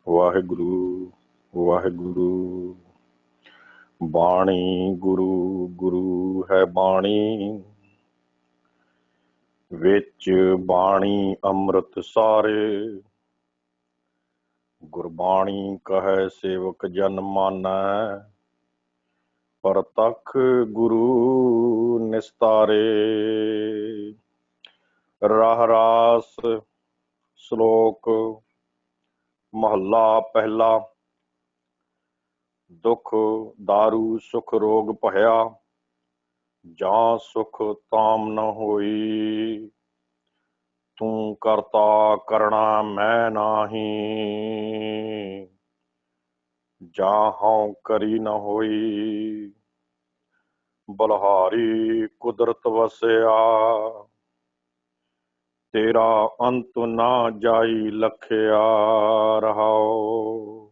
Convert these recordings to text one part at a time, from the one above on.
ਵਾਹਿਗੁਰੂ ਵਾਹਿਗੁਰੂ। ਬਾਣੀ ਗੁਰੂ ਗੁਰੂ ਹੈ ਬਾਣੀ, ਵਿੱਚ ਬਾਣੀ ਅੰਮ੍ਰਿਤ ਸਾਰੇ। ਗੁਰਬਾਣੀ ਕਹੈ ਸੇਵਕ ਜਨ ਮਾਨੈ, ਪਰਤਖ ਗੁਰੂ ਨਿਸਤਾਰੇ। ਰਾਹ ਰਾਸ ਸ਼ਲੋਕ ਮਹੱਲਾ ਪਹਿਲਾ। ਦੁਖ ਦਾਰੂ ਸੁਖ ਰੋਗ ਭਇਆ, ਜਾਂ ਸੁਖ ਤਾਮ ਨ ਹੋਈ। ਤੂੰ ਕਰਤਾ ਕਰਣਾ ਮੈਂ ਨਾਹੀ, ਜਾਂ ਹਉ ਕਰੀ ਨ ਹੋਈ। ਬਲਹਾਰੀ ਕੁਦਰਤ ਵਸਿਆ, ਤੇਰਾ ਅੰਤ ਨਾ ਜਾਈ ਲਖਿਆ ਰਹਾਉ।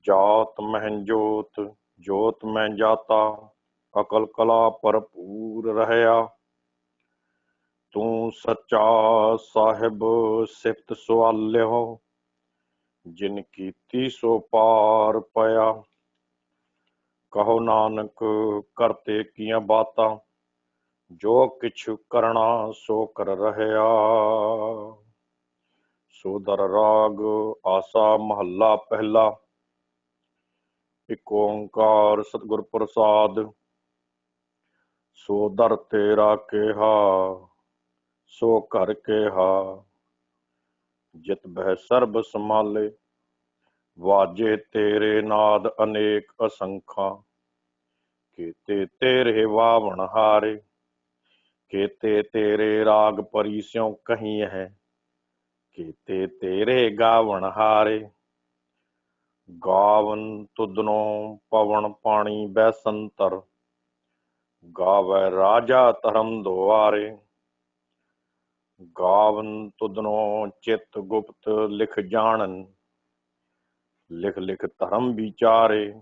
ਜਾਤ ਮਹਿ ਜੋਤ ਜੋਤ ਮੈਂ ਜਾਤਾ, ਅਕਲ ਕਲਾ ਭਰਪੂਰ ਰਹਿਆ। ਤੂੰ ਸੱਚਾ ਸਾਹਿਬ ਸਿਫਤ ਸੁਆਲਿਓ, ਜਿਨ ਕੀਤੀ ਸੋ ਪਾਰ ਪਿਆ। ਕਹੋ ਨਾਨਕ ਕਰਤੇ ਕੀਆਂ ਬਾਤਾਂ, ਜੋ ਕਿਛ ਕਰਨਾ ਸੋ ਕਰ ਰਹਿਆ। ਸੋਦਰ ਰਾਗ ਆਸਾ ਮਹੱਲਾ ਪਹਿਲਾ। ਇਕ ਓੰਕਾਰ ਸਤਿਗੁਰ ਪ੍ਰਸਾਦ, ਸੋ ਦਰ ਤੇਰਾ ਕਿਹਾ ਸੋ ਘਰ ਕਿਹਾ। ਜਿਤ ਬਹਿ ਸਰਬ ਸਮਾਲੇ, ਵਾਜੇ ਤੇਰੇ ਨਾਦ ਅਨੇਕ ਅਸੰਖਾਂ। ਕੀਤੇ ਤੇਰੇ ਵਾਵਣ ਹਾਰੇ, ਕੀਤੇ ਤੇਰੇ ਰਾਗ ਪਰੀ ਸਿਉ ਕਹੀ ਹੈ। ਕੀਤੇ ਤੇਰੇ ਗਾਵਣ ਹਾਰੇ, ਗਾਵਨ ਤੁਧਨੋਂ ਪਵਨ ਪਾਣੀ ਬੈਸੰਤਰ। ਗਾਵੈ ਰਾਜਾ ਧਰਮ ਦੁਆਰੇ, ਗਾਵਨ ਤੁਧਨੋਂ ਚਿਤ ਗੁਪਤ ਲਿਖ ਜਾਣਨ। ਲਿਖ ਲਿਖ ਧਰਮ ਵਿਚਾਰੇ,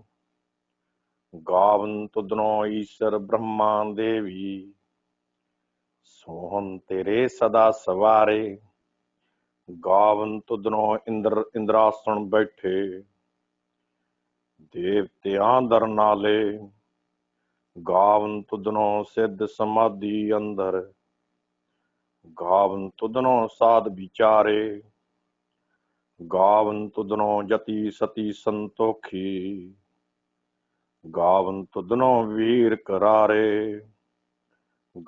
ਗਾਵਨ ਤੁਧਨੋਂ ਈਸ਼ਰ ਬ੍ਰਹਮਾ ਦੇਵੀ। ਸੋਹਣ ਤੇਰੇ ਸਦਾ ਸਵਾਰੇ, ਗਾਵਨ ਤੁਧਨੋਂ ਇੰਦਰ ਇੰਦਰਾਸਣ ਬੈਠੇ। ਦੇਵਤਿਆਂ ਦਰ ਨਾਲੇ, ਗਾਵਨ ਤੁਧਨੋਂ ਸਿੱਧ ਸਮਾਧੀ ਅੰਦਰ। ਗਾਵਨ ਤੁਧਨੋਂ ਸਾਧ ਵਿਚਾਰੇ, ਗਾਵਨ ਤੁਧਨੋਂ ਜਤੀ ਸਤੀ ਸੰਤੋਖੀ। ਗਾਵਨ ਤੁਧਨੋਂ ਵੀਰ ਕਰਾਰੇ,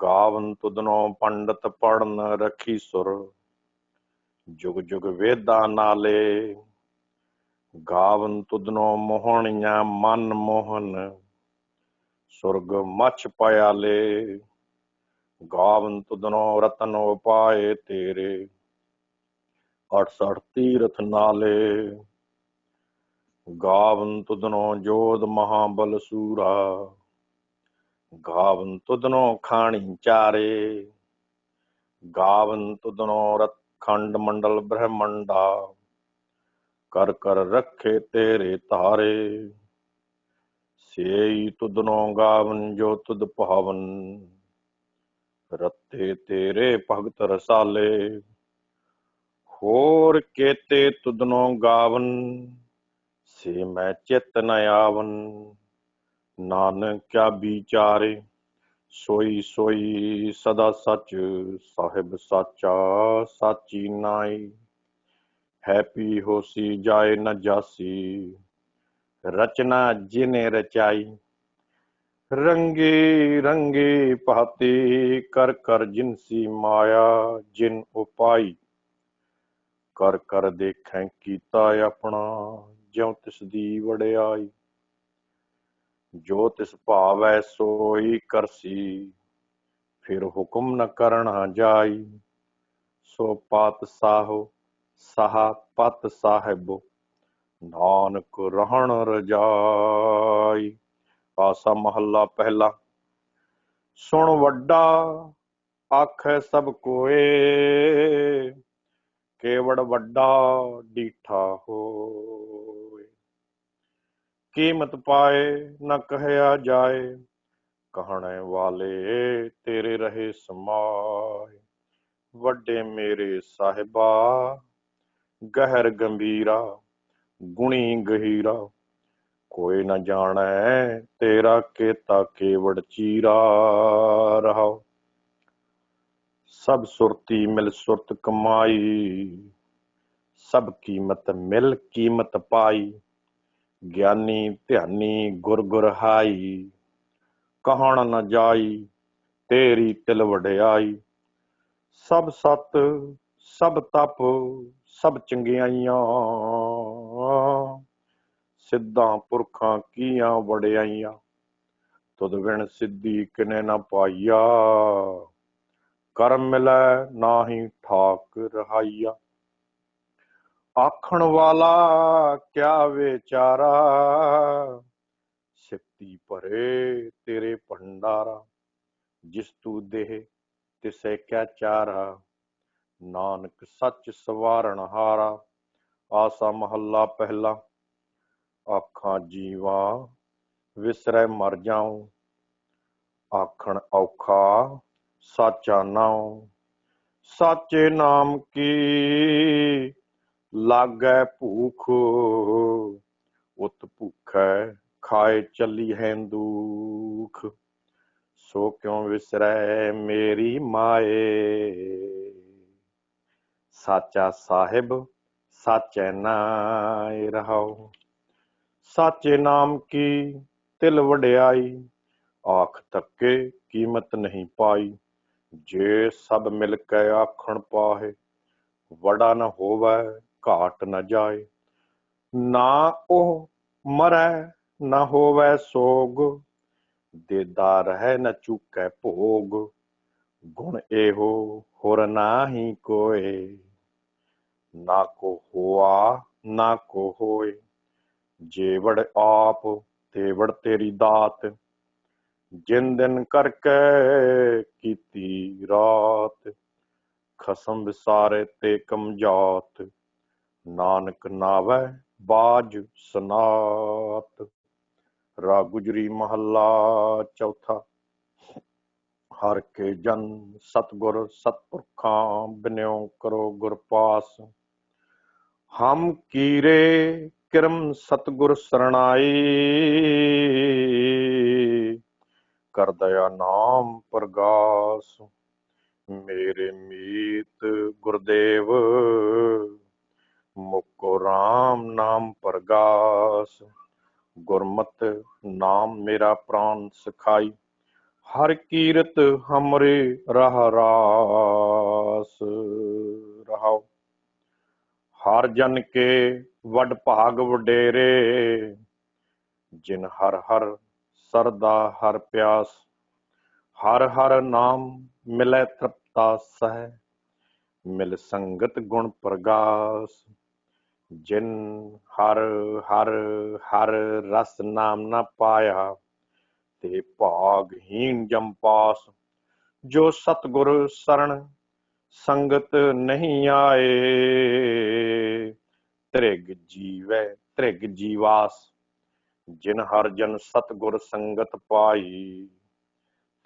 ਗਾਵਨ ਤੁਧਨੋਂ ਪੰਡਤ ਪੜਨ ਰਖੀ ਸੁਰ। ਜੁਗ ਜੁਗ ਵੇਦਾਂ ਨਾਲੇ, ਗਾਵਨ ਤੁਧਨੋਂ ਮੋਹਣੀਆਂ ਮਨ ਮੋਹਨ। ਸੁਰਗ ਮਛ ਪਿਆਲੇ, ਗਾਵਨ ਤੁਧਨੋਂ ਰਤਨ ਉਪਾਏ ਤੇਰੇ। 68 ਤੀਰਥ ਨਾਲੇ, ਗਾਵਨ ਤੁਧਨੋਂ ਜੋਧ ਮਹਾਬਲ ਸੂਰਾ। ਗਾਵਨ ਤੁਧਨੋਂ ਖਾਣੀ ਚਾਰੇ, ਗਾਵਨ ਤੁਧਨੋਂ ਰਤਖੰਡ ਮੰਡਲ ਬ੍ਰਹਮੰਡਾ। ਕਰ ਕਰ ਰੱਖੇ ਤੇਰੇ ਧਾਰੇ, ਸੇਈ ਤੁਧਨੋਂ ਗਾਵਨ ਜੋ ਤੁਧ ਭਾਵਨ। ਰੱਤੇ ਤੇਰੇ ਭਗਤ ਰਸਾਲੇ, ਹੋਰ ਕੇਤੇ ਤੁਧਨੋਂ ਗਾਵਨ। ਸੇ ਮੈਂ ਚਿਤ ਨ ਆਵਨ, ਨਾਨਕ ਕਿਆ ਵਿਚਾਰੇ। ਸੋਈ ਸੋਈ ਸਦਾ ਸੱਚ, ਸਾਹਿਬ ਸਾਚਾ ਸਾਚੀ ਨਾਈ। ਹੈ ਪੀ ਹੋਸੀ ਜਾਏ ਨ ਜਾਸੀ, ਰਚਨਾ ਜਿਨੇ ਰਚਾਈ। ਰੰਗੀ ਰੰਗੀ ਭਾਤੀ, ਕਰ ਕਰ ਜਿਨਸੀ ਮਾਇਆ ਜਿਨ ਉਪਾਈ। ਕਰ ਕਰ ਦੇਖੈ ਕੀਤਾ ਆਪਣਾ, ਜਿਉ ਤਿਸ ਦੀ ਵਡਿਆਈ। ਜੋ ਤਿਸ ਭਾਵੈ ਸੋਈ ਕਰਸੀ, ਫਿਰ ਹੁਕਮ ਨ ਕਰਣਾ ਜਾਈ। ਸੋ ਪਾਤਸ਼ਾਹੋ ਸਾਹਾ ਪਤ ਸਾਹਿਬੋ, ਨਾਨਕ ਰਹਿਣ ਰਜਾਈ। ਆਸਾ ਮਹੱਲਾ ਪਹਿਲਾ। ਸੁਣ ਵੱਡਾ ਆਖੈ ਸਭ ਕੋਏ, ਕੇਵੜ ਵੱਡਾ ਡੀਠਾ ਹੋਏ। ਕੀਮਤ ਪਾਏ ਨ ਕਹਿਆ ਜਾਏ, ਕਹਿਣੇ ਵਾਲੇ ਤੇਰੇ ਰਹੇ ਸਮਾਏ। ਵੱਡੇ ਮੇਰੇ ਸਾਹਿਬਾ गहर गंभीरा गुणी गहीरा, कोई न जाने तेरा केता केवड़ चीरा। रहा सब सुरती मिल सुरत कमाई, सब कीमत मिल कीमत पाई। ज्ञानी ध्यानी गुर गुर हाई, कहण न जाई तेरी तिल वड्याई। सब सत सब तप सब चंगियाइयां, सिद्धां पुरखां कीयां वड्याइयां। तुद बिन सिद्धि किने न पाइया, करम मिलै नाहीं ठाक रहाइया। आखण वाला क्या बेचारा, सिफती भरे तेरे भंडारा। जिस तू देह तिसे क्या चारा, नानक सच सवारण हारा। आसा महला पहला, आखां जीवा विसरै मर जाऊं। आखण औखा साचा नाऊं, साचे नाम की लागै भूख। उत भूखै खाए चली है दुख, सो क्यों विसरै मेरी माए। साचा साहिब साचे नाय रहाओ, साचे नाम की तिल वड्याई। आख थके कीमत नहीं पाई, जे सब मिल के आखण पाहे। वड़ा न होवै घाट न जाए, ना ओह मरै न होवै सोग। देदा रहै न चूकै भोग, गुण एहो होर नाही कोय। ना को होआ ना को होए, जेवड़ आप तेवड़ तेरी दात। जिन दिन करके कीती रात, खसम विसारे ते कम जात। नानक नावै बाज सनात। राग गुजरी महला चौथा। हर के जन सतगुर सतपुरखां, बिन्यो करो गुर पास। हम कीरे किरम सतगुर सरणाई, कर दया नाम प्रगास। मेरे मीत गुरुदेव, मुको राम नाम प्रगास। गुरमत नाम मेरा प्राण सिखाई, हर कीरत हमरे राह रास। रहाओ हर जन के वड भाग वडेरे, जिन हर हर सरदा हर प्यास। हर हर नाम मिलै तृप्ता सह, मिल संगत गुण प्रगास। जिन हर हर हर रस नाम न पाया, ते भागहीन जम पास। जो सतगुर शरण संगत नहीं आए, त्रिग जीवै त्रिग जीवास। जिन हर जन सतगुर संगत पाई,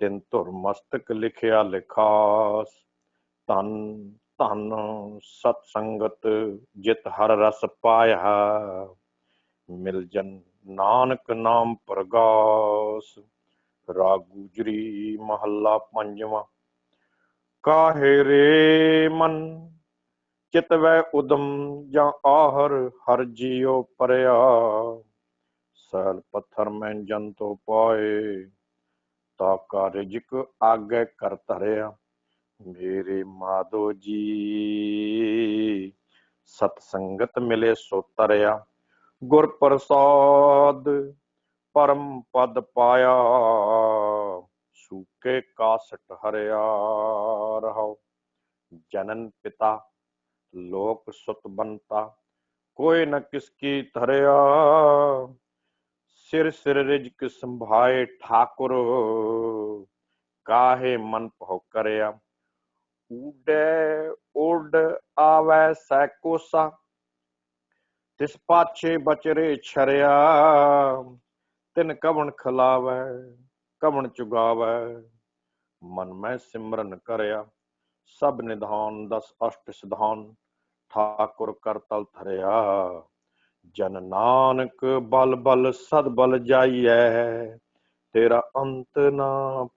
तिन धुर मस्तक लिखिया लिखास। धन धन सत संगत जित हर रस पाया, मिल जन नानक नाम प्रगास। राग गुजरी महला पंजवा। काहे रे मन चितवै उदम, ਜਾਂ आहर हर जियो परया। सैल पत्थर मैं जन तो पाए, ताका रिजक आगे कर धरिया। मेरे माधो जी सतसंगत मिले सो तरया। गुर प्रसाद परम पद पाया, सूके कासट हरिया। रहाओ जनन पिता लोक सुत बनता, कोई न किसकी धरिया। सिर सिर रिजक संभाए ठाकुर, काहे मन भौ करया। ऊडे उड आवे सैकोसा, तिस पाछे बचरे छरिया। तिन कवण खिलावे कवण चुगावे, मन में सिमरन करया। सब निधान दस अष्ट सिधान, ठाकुर कर तल धरिया। जन नानक बल बल सद बल जाइए, तेरा अंत ना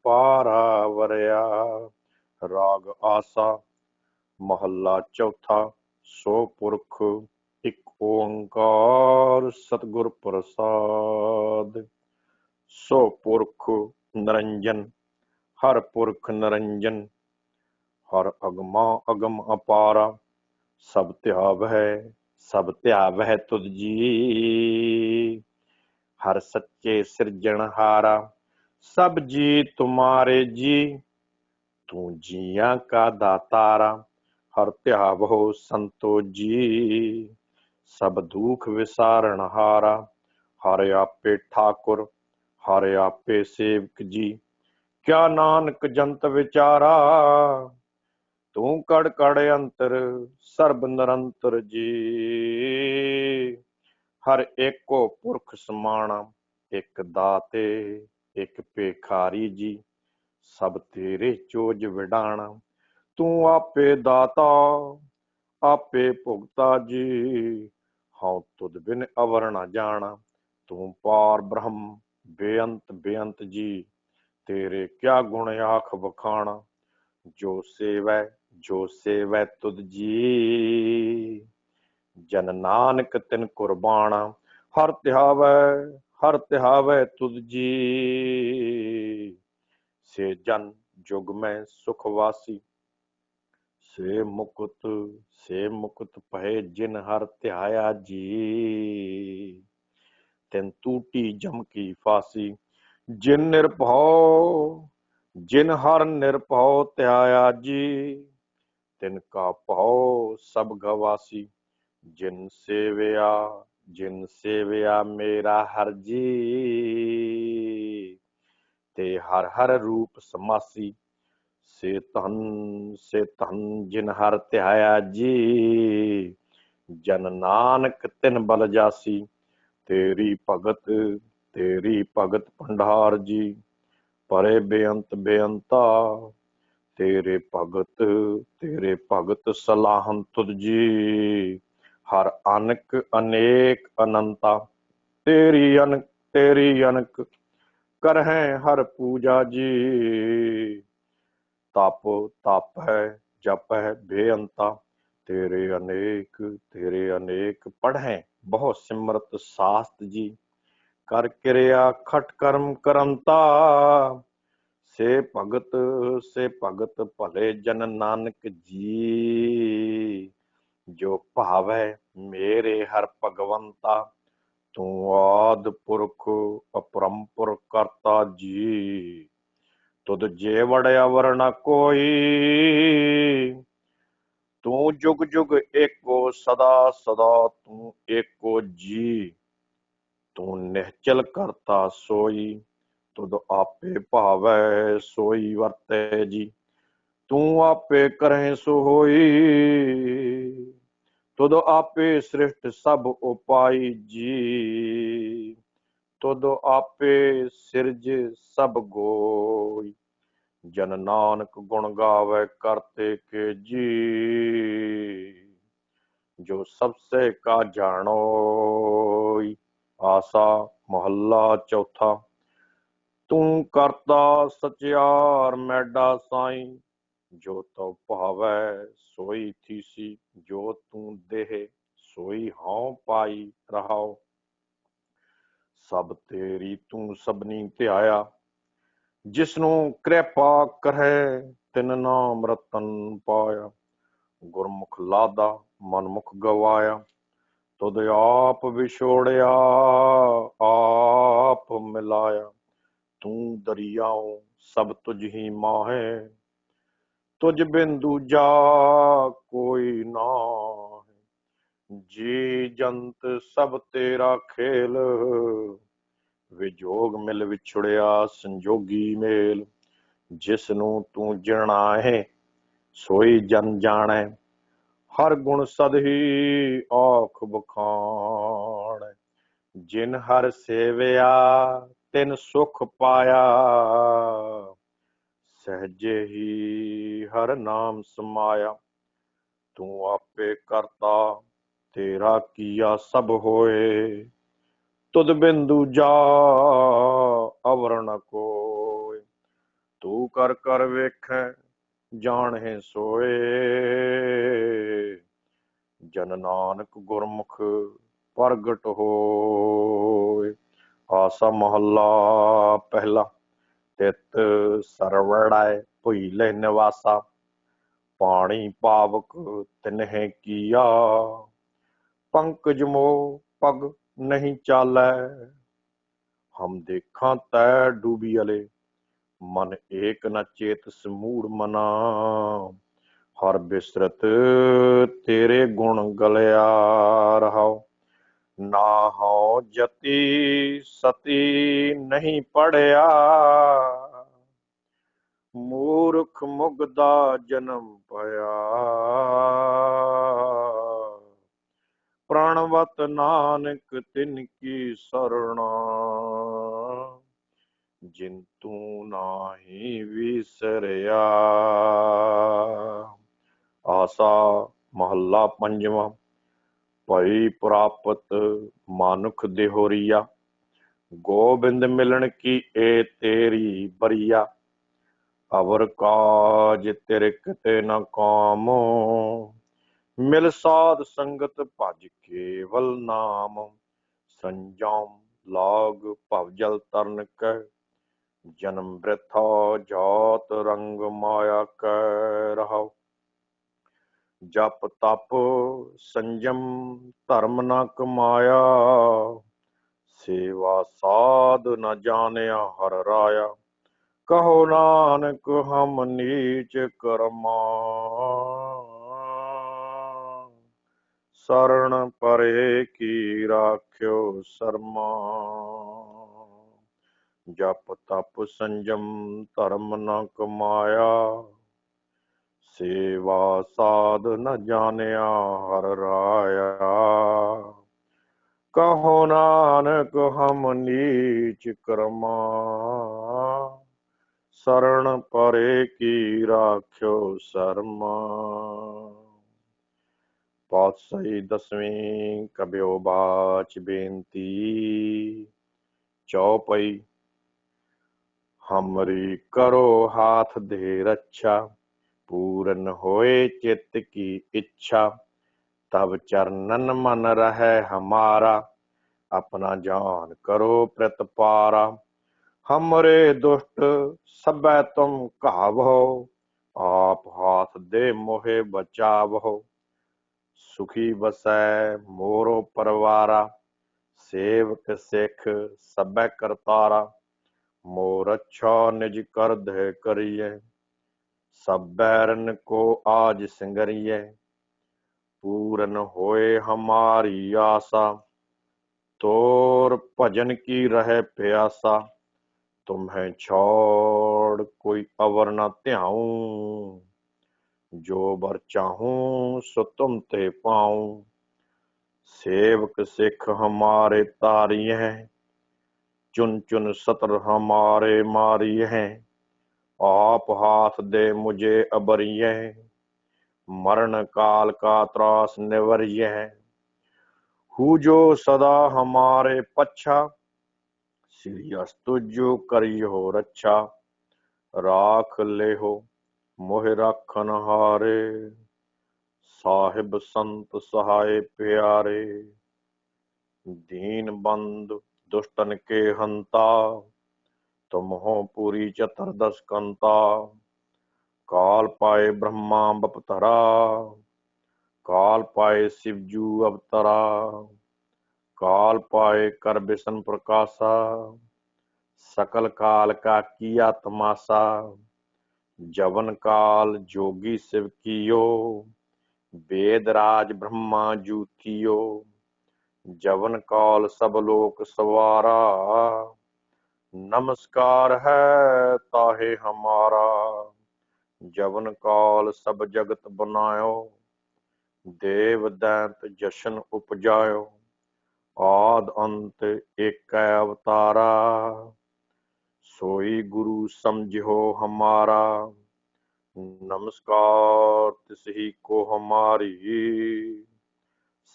पारा वरिया। राग आसा महला चौथा। सो पुरख एक ओंकार सतगुर प्रसाद। सो पुरख निरंजन हर पुरख निरंजन, हर अगमा अगम अपारा। सब त्यावै तुझ जी, हर सच्चे सिरजनहारा। सब जी तुम्हारे जी, तू जिया का दातारा। हर त्यावो संतो जी, सब दुख विसारणहारा। हर आपे ठाकुर हर आपे सेवक जी, क्या नानक जंत विचारा। तू कड़ कड़ अंतर सर्ब निरंतर जी, हर एको पुरख समाना। एक दाते एक पेखारी जी, सब तेरे चोज विडाना। तू आपे दाता आपे भुगता जी, हाँ तुद बिन अवर न जाना। तू पार ब्रह्म बेअंत बेअंत जी, तेरे क्या गुण आख बखाना। जो सेवै तुद जी, जन नानक तिन कुर्बाना। हर तिहावै तुद जी, से जन जुग में सुखवासी। से मुकुत पहे जिन हर त्याया जी, तिन टूटी जम की फांसी। जिन हर निरभव त्याया जी, तिनका भव सब गवासी। जिन सेवया मेरा हर जी, ते हर हर रूप समासी। से तन जिन हर त्याया जी, जन नानक तिन बल जासी। तेरी भगत भंडार जी, परे बेअंत बेअंता। तेरे भगत सलाहन तुझ जी, हर अनक अनेक अनंता। तेरी अनक करहें हर पूजा जी, तप है जप है बेअंता। तेरे अनेक पढ़ें बहुत सिमरत शास्त्र जी, कर क्रिया खट कर्म करंता। से भगत भले जन नानक जी, जो भावै मेरे हर भगवंता। तू आद पुरख अपरंपुर करता जी, तुद जेवड़ अवर न कोई। तू जुग जुग एको सदा सदा, तू एको जी। तू निश्चल करता सोई, तुद आपे भावै सोई वर्तै जी। तू आपे करें सो होई, तुद आपे सृष्ट सब उपाई जी। तुद आपे सिरज सब गोई, जन नानक गुण गावे करते के जी। जो सबसे का जानो। आसा महला चौथा। तू करता सचियार मैडा साई, जो तो भावै सोई थीसी। जो तू देह सोई हाँ पाई रहाओ। सब तेरी तू सबनी ध्याया, जिसनों कृपा करहे तिन नाम रतन पाया। गुरमुख लादा मनमुख गवाया, तुद आप विछोड़िया आप मिलाया। तू दरियाओं सब तुझ ही माहे, तुझ बिन दूजा कोई नाहि। जी जंत सब तेरा खेल, विजोग मिल विछुड़िया संजोगी मेल। जिसनू तू जनाहे सोई जन जाने, हर गुण सद ही आख बखान। जिन हर सेवया तिन सुख पाया, सहजे ही हर नाम समाया। तू आपे करता तेरा किया सब होए। तुद बिंदु जा अवर न कोय। तू कर कर वेखै जाने सोए। जन नानक गुरमुख प्रगट होए। आसा महला पहला। तित सरवड़ाय भुइले निवासा। पानी पावक तिन्हें किया। पंकज मो पग नहीं चालै। हम देखा तै डूबी अले। मन एक न चेत समूढ़ मना। हर बिसरत तेरे गुण गलया रहाओ। ना हो जति सती नहीं पढ़या। मूर्ख मुगदा जन्म पया। प्राणवत नानक तिनकी सरणा। जिंतु नाही विसरया। आसा महला पंजवा। भई प्राप्त मानुख देहोरिया। गोबिंद मिलन की ए तेरी बरिया। अवर काज तिरक ते न कामो। मिल साध संगत भज केवल नाम। संजाम लाग भवजल तरन कै। जन्म वृथा जात रंग माया कै रहाओ। जप तप संयम धर्म न कमाया। सेवा साध न जानिया हर राया। कहो नानक हम नीच कर्मा। शरण परे की राख्यो शर्मा। जप तप संयम धर्म न कमाया। सेवा साध न जानिया हर राया। कहो नानक हम नीच कर्मा। शरण परे की राख्यो शर्मा। पातशाही दसवीं कबियो बाच बेनती। चौपई। हमरी करो हाथ दे रक्षा। पूरन होए चित्त की इच्छा। तब चरणन मन रहे हमारा। अपना जान करो प्रतिपारा। हमरे दुष्ट सबै तुम कहावो। आप हाथ दे मोहे बचावो। सुखी बसै मोरो परवारा। सेवक सिख सबै करतारा। मोर अच्छा निज कर दे करिए। सब बैरन को आज सिंगरिए। पूरन होए हमारी आशा। तोर भजन की रहे प्यासा। तुम्हें छोड़ कोई अवर न ध्याऊं। जो बर चाहूं सो तुम ते पाऊं। सेवक सिख हमारे तारिये हैं। चुन चुन सतर हमारे मारिये हैं। आप हाथ दे मुझे अबरिये हैं। मरण काल का त्रास निवरिये हैं। हु जो सदा हमारे पच्छा। श्री अस्तु जो करियो रक्षा। राख ले हो मोह राखन हारे। साहिब संत सहाय प्यारे। दीन बंधु दुष्टन के हंता। तुम हो पूरी चतुर्दश कंता। काल पाए ब्रह्मा बपतरा। काल पाए शिवजू अवतरा। काल पाए कर बिशन प्रकाशा। सकल काल का किया तमाशा। जवन काल जोगी शिव कियो। वेद राज ब्रह्मा जू थियो। जवन काल सब लोक सवारा। नमस्कार है ताहे हमारा। जवन काल सब जगत बनायो। देव दैंत जशन उपजायो। आद अंत एक अवतारा। सोई गुरु समझो हमारा। नमस्कार तिसही को हमारी,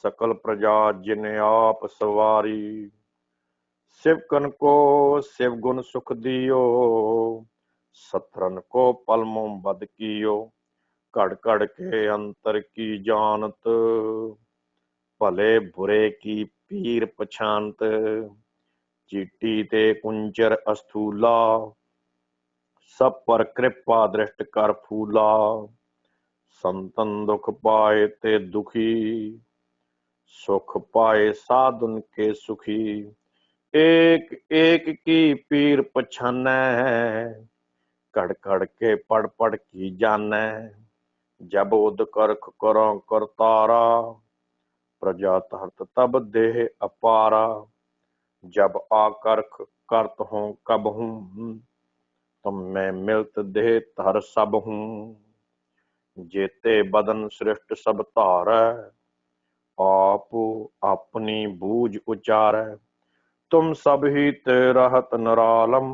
सकल प्रजा जिन आप सवारी। शिवकन को शिव गुण सुख दियो, सत्रन को पलमों बद कियो। कड़ कड़ के अंतर की जानत, भले बुरे की पीर पछानत। चीटी ते कुंचर अस्थूला, सब पर कृपा दृष्ट कर फूला। संतन दुख पाए ते दुखी, सुख पाए साधुन के सुखी। एक एक की पीर पछानै, कड़ कड़ के पड़ पड़ की जानै। जब उद करख करो करतारा, प्रजा तहत तब देह अपारा। जब आकर्ख करत हूँ कब हूँ, तुम मैं मिलत देह धर सब हूँ। जेते बदन सृष्ट सब तारै, आप अपनी बूझ उचारै। तुम सब ही ते रहत निरालम,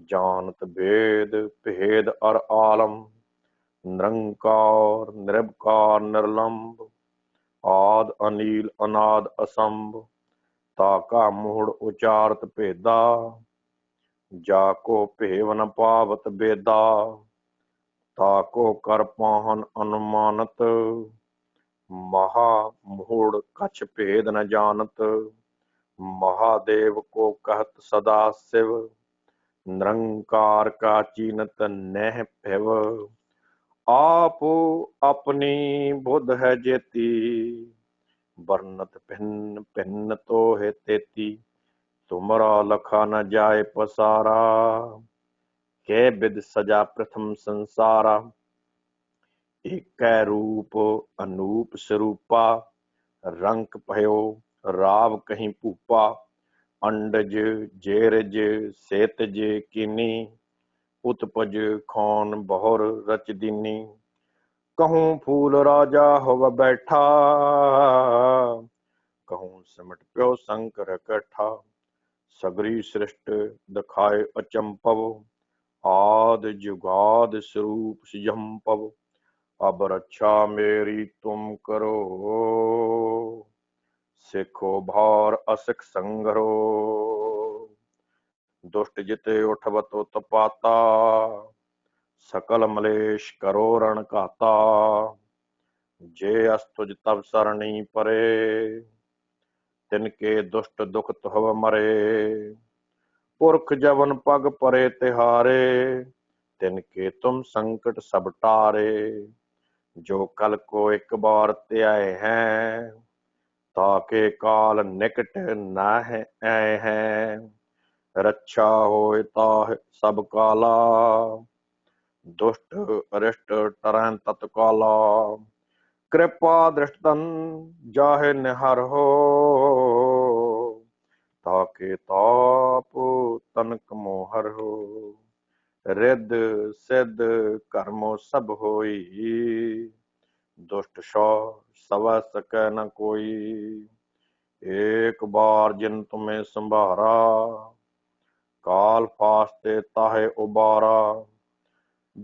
जानत भेद भेद और आलम। निरंकार निर्विकार निर्लंब, आद अनील अनाद असंभ। ताका मूढ़ उचारत भेदा, जाको भेव न पावत बेदा। ताको कर पाहन अनुमानत, महा मूढ़ कछ भेद न जानत। महादेव को कहत सदा शिव, निरंकार का चीनत नह भव। आप अपनी बुध है जेती, वर्णत भिन्न भिन्न तो है तेती। तुमरा लखा न जाए पसारा, के विद सजा प्रथम संसारा। एक रूप अनूप स्वरूपा, रंक भयो राव कहीं पूपा। अंडज जेरज सेतज कीनी, उत्पज खौन बहुर रच दीनी। कहूँ फूल राजा होव बैठा, कहूँ सिमट प्यो शंकर कठा। सगरी सृष्ट दिखाए अचंपव, आद जुगाद स्वरूप सिजंपव। अब रक्षा मेरी तुम करो, सिखो भार असिख संगरो। दुष्ट जिते उठवत उत्पाता, सकल मलेश करो रण काता। जे अस्तुज तब सरणी परे, तिनके दुष्ट दुख तुहव मरे। पुरख जवन पग परे तिहारे, तिनके तुम संकट सब टारे। जो कल को एक बार त्याए हैं, ताके काल निकट नाह आए हैं। रक्षा होए ताह सब काला, दुष्ट अरिष्ट टरैं तत्काला। कृपा दृष्टन जाहे निहर हो, ताके ताप तनक मोहर हो। रिद सिद्ध कर्मो सब होई, दुष्ट सौ सव सकै न कोई। एक बार जिन तुम्हें संभारा, काल फास्ते ताहे उबारा।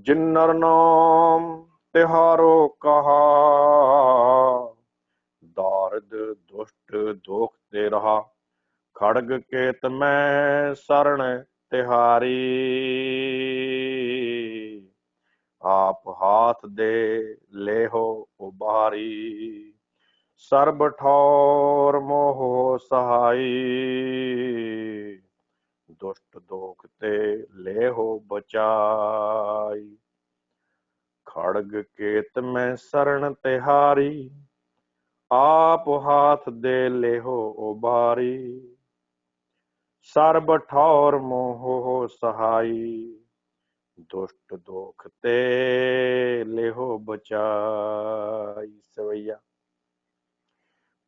जिन नर नाम तिहारो कहा, दारिद दुष्ट दोख ते रहा। खड़ग केत में शरण तिहारी, आप हाथ दे ले हो उबारी। सर्ब ठौर मोह सहाई, दुष्ट दोख ते ले हो बचाई। खड़ग केत में शरण तिहारी, आप हाथ दे ले हो उबारी। सर्ब ठौर मोह सहाई, दुष्ट दोख ते ले हो बचाई। सवैया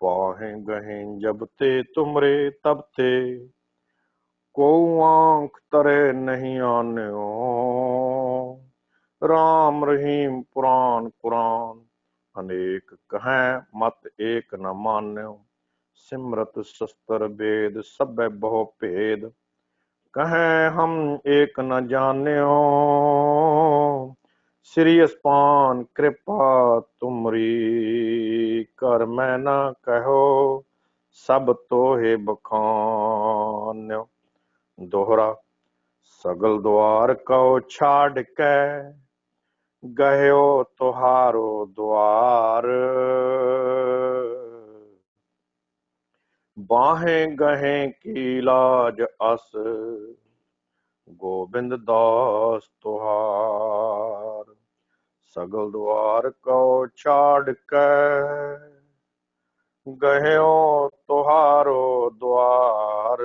पाहें गहें जब ते तुमरे तब ते, को आंख तरे नहीं आन्यो। राम रहीम पुराण कुरान, अनेक कहें मत एक न मान्यो। सिमरत शस्त्र वेद सब बहु भेद, कहें हम एक न जान्यो। श्री अस्पान कृपा तुमरी, कर मैं न कहो, सब तोहे बखान्यो। दोहरा। सगल द्वार को छाड़ के, गयो तुहारो द्वार। बाहें गहें की लाज अस, गोविंद दास तुहार। सगल द्वार को छाड़ के, गयो तुहारो द्वार।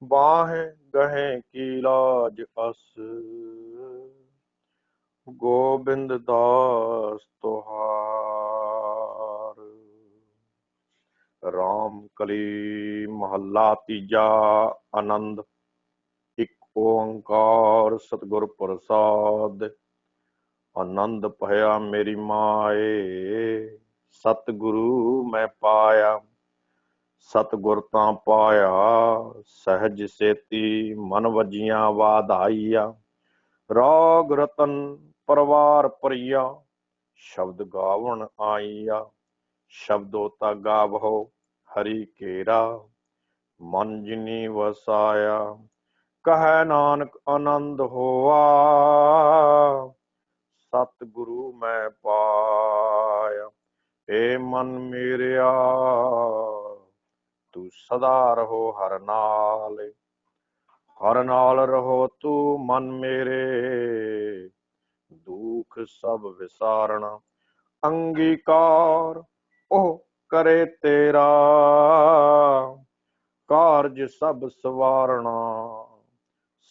बाहें गहें की लाज अस, गोविंद दास तुहार। राम कली महला तीजा। आनंद। एक ओंकार सतगुर प्रसाद। आनंद भया मेरी माए, सतगुरु मैं पाया। सतगुर तां पाया सहज सेती, मन वजिया वाधाइया। राग रतन परवार परिया, शब्द गावण आईया। शब्दों ता गावहो हरि केरा, मन जिनी वसाया। कह नानक आनंद होआ, सतगुरु मैं पाया। हे मन मेरिया, तू सदा रहो हर नाल। हर नाल रहो तू मन मेरे, दुख सब विसारना। अंगीकार ओह करे तेरा, कारज सब सवारना।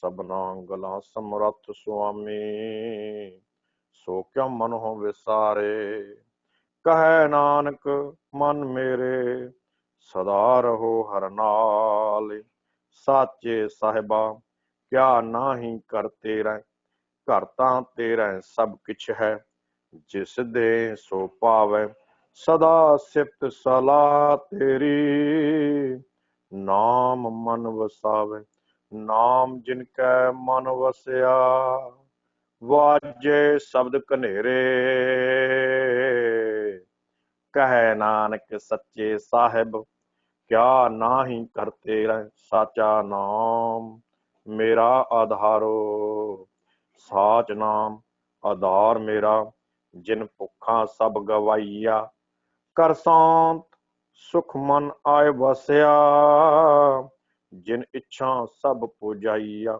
सबना गला समरथ स्वामी, सो क्या मन हो विसारे। कह नानक मन मेरे, सदा रहो हर नाल। साचे साहिबा क्या नाही कर तेरा, घर तां तेरा सब किछ है। जिस दे सो पावे, सदा सिफत सलाह तेरी। नाम मन वसावे, नाम जिनकै मन वसया। वाजे शब्द कनेरे, कह नानक सच्चे साहिब क्या नाही करते रह। साचा नाम मेरा आधारो, साच नाम आधार मेरा। जिन भुखा सब गवाइया, कर शांत सुख मन आए वसया। जिन इच्छा सब पुजाइया,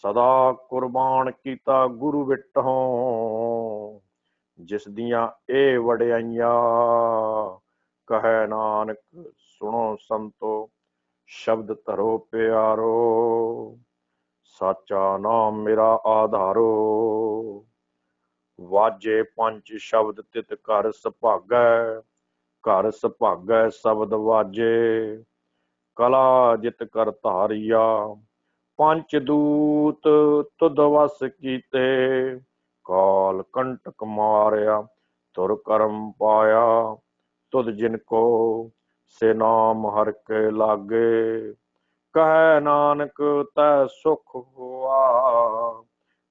सदा कुर्बान कीता गुरु विटहों। जिस दियां ए वड़ियाइयां, कह नानक सुनो संतो, शब्द धरो प्यारो। साचा नाम मेरा आधारो, वाजे पंच शब्द तित घर सुभागै। घर सुभागै शब्द वाजे, कला जित कर धारिया। पंच दूत तुद वस कीते, काल कंटक मारिया। तुर करम पाया तुद जिनको, से नाम हर के लागे। कह नानक तै सुख हुआ,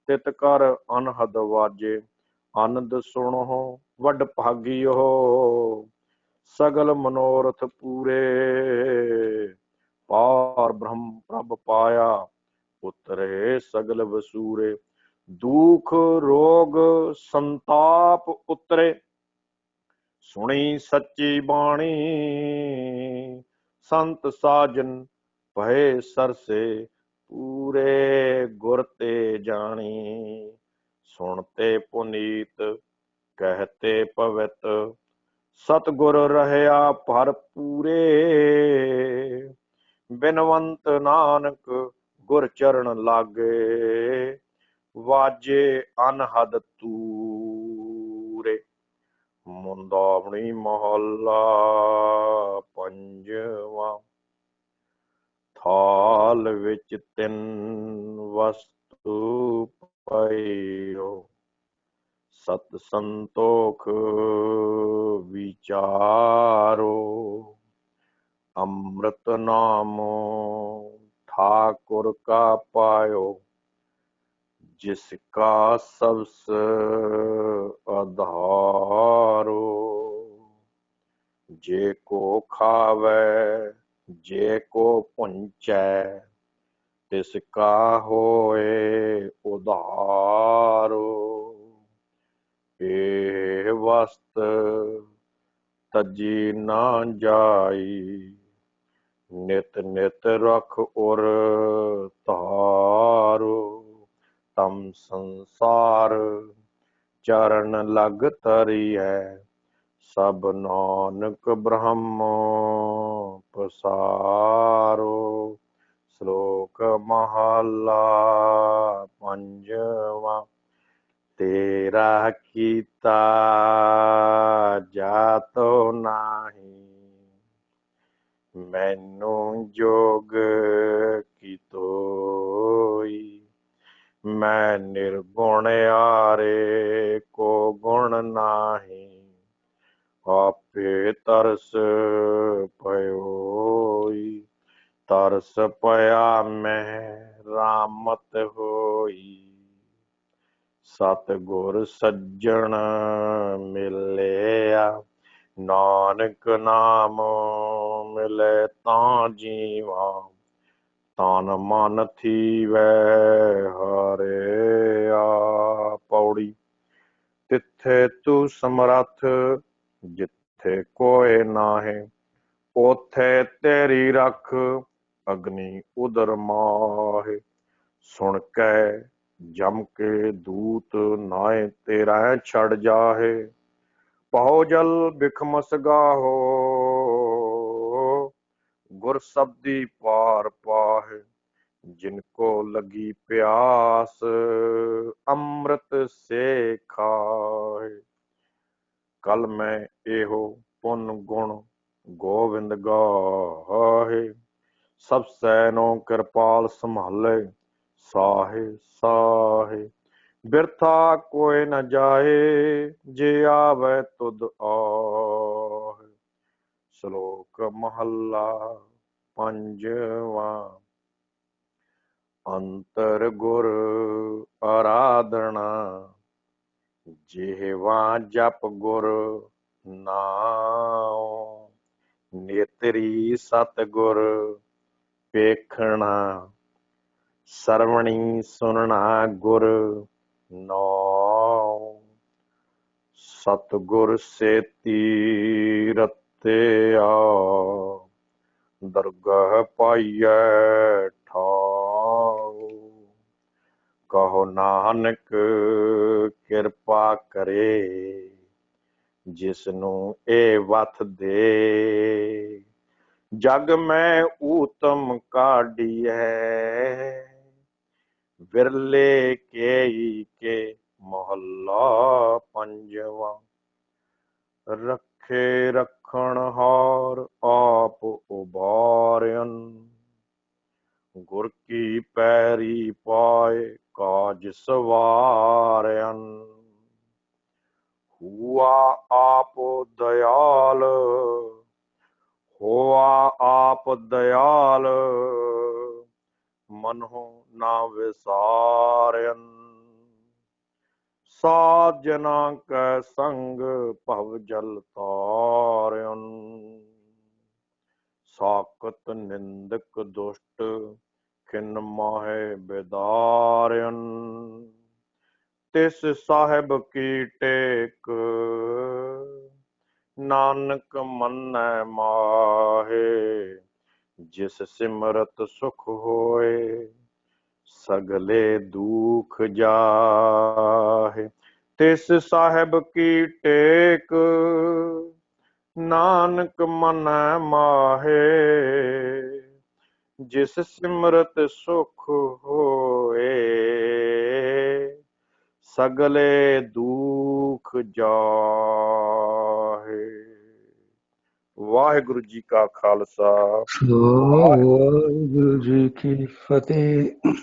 तित कर अनहद वाजे। आनंद सुनो वड भागियो, सगल मनोरथ पूरे। पार ब्रह्म प्रभ पाया, उतरे सगल वसूरे। दुख रोग संताप उतरे, सुनी सच्ची बाणी। संत साजन भय सरसे, पूरे गुर ते जानी। सुनते पुनीत कहते पवित, सतगुर रहया भरपूरे। बिनवंत नानक गुर चरण लागे, वाजे अनहद तूरे। मुंदावणी महला पंजवा। थाल विच तिन वस्तु पइओ, सत संतोख विचारो। अमृत नामो ठाकुर का पायो, जिसका सबस आधारो, जे को खावे जे को पुंचै, तिसका होए उधारो। ए वस्त तजी ना जाई, नित नित रख उर तारो। तम संसार चरण लग तरियै, सब नानक ब्रह्म पसारो। श्लोक महला पंजवा। तेरा कीता जातो नाही, मैनू जोग की तोई। मैं निर्गुण यारे को गुण नाही, आपे तरस पयोई। तरस पया मैं रामत होई, सतगुर सज्जन मिलिया। नानक नाम मिले तां जीवा, तन मन थीवै हरिया। पौड़ी। तिथे तू समरथ, जिथे कोय नाहे, ओथे तेरी रख अग्नि उदर माहे। सुन कै जम के दूत नाए तेरा छड़ जाहे। पहो जल बिखमस गाहो, गुर शब्दी पार पाहे। जिनको लगी प्यास अमृत से खाए। कल मैं एहो पुन गुण गोविंद गाहे। सब सैनो कृपाल संभाले, साहे साहे। बिरथा कोई न जाए, जे आवे तुद आहे। श्लोक महला पंजवा। अंतर गुर आराधना, जेवा जप गुर नाओ। नेतरी सतगुर पेखना, सरवणी सुनना गुर नाओ। सतगुर सेती रत्या, दरगह पाइयै ठाओ। कहो नानक किरपा करे, जिसनू ए वथ दे। जग में ऊतम काढ़ियै, विरले केई के मोहल्ला पंजवा। रखे रखण हार आप उबारन, गुर की पैरी पाए काज सवारन। हुआ आप दयाल, होआ आप दयाल, मनहु ना विसारन। साध जना कै संग भव जल तारन, साकत निंदक दुष्ट खिन माहे बिदारन। तिस साहिब की टेक, नानक मन्नै माहे। जिस सिमरत सुख होए, सगले दुख जाहे। तिस साहिब की टेक, नानक मन्नै माहे। जिस सिमरत सुख होए, सगले दुख जाहे। वाहिगुरु जी का खालसा, वाहिगुरु जी की फतेह।